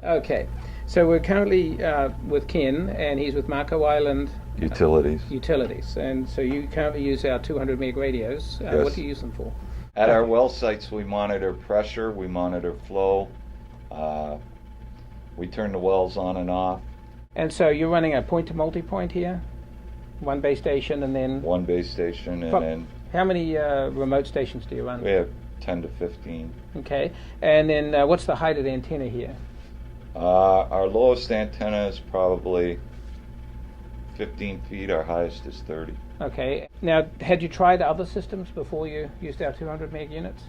Okay, so we're currently with Ken, and he's with Marco Island Utilities. Utilities. And so you currently use our 200 meg radios. What Yes. do you use them for? At our well sites, we monitor pressure, we monitor flow, uh, we turn the wells on and off. And so you're running a point to multi-point here, one base station, and then One base station, and then how many remote stations do you run? we have 10 to 15. Okay, and then what's the height of the antenna here? Our lowest antenna is probably 15 feet, our highest is 30. Okay, now had you tried other systems before you used our 200 meg units?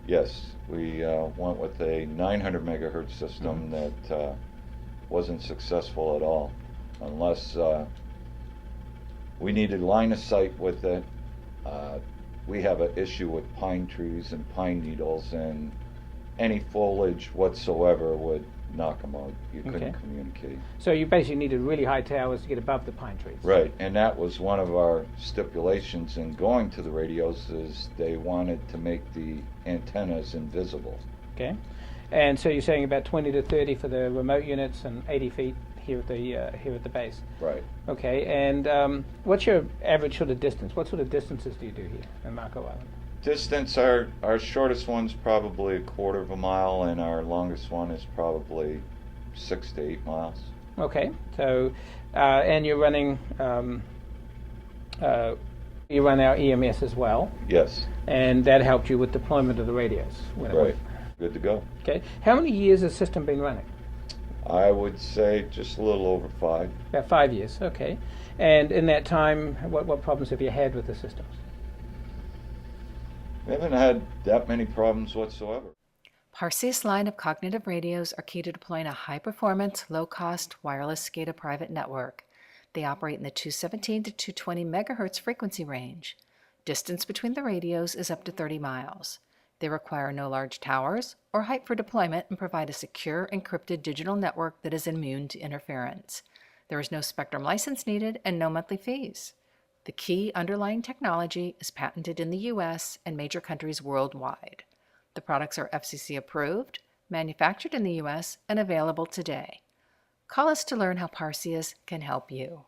Yes, we went with a 900 megahertz system that wasn't successful at all, unless we needed line of sight with it. We have an issue with pine trees and pine needles, and any foliage whatsoever would knock them out. You couldn't communicate. So you basically needed really high towers to get above the pine trees. Right, and that was one of our stipulations in going to the radios, is they wanted to make the antennas invisible. Okay, and so you're saying about 20 to 30 for the remote units and 80 feet here at the base. Right. Okay, and what's your average sort of distance? What sort of distances do you do here in Marco Island? Distance, our shortest one's probably a quarter of a mile, and our longest one is probably 6 to 8 miles. Okay, so and you're running you run our EMS as well. Yes. And that helped you with deployment of the radios. Right. Good to go. Okay. How many years has the system been running? I would say just a little over 5. About 5 years. Okay. And in that time, what problems have you had with the systems? We haven't had that many problems whatsoever. Parseous line of cognitive radios are key to deploying a high-performance, low-cost wireless Scada private network. They operate in the 217 to 220 megahertz frequency range. Distance between the radios is up to 30 miles. They require no large towers or height for deployment and provide a secure, encrypted digital network that is immune to interference. There is no spectrum license needed and no monthly fees. The key underlying technology is patented in the U.S. and major countries worldwide. The products are FCC approved, manufactured in the U.S., and available today. Call us to learn how Parseous can help you.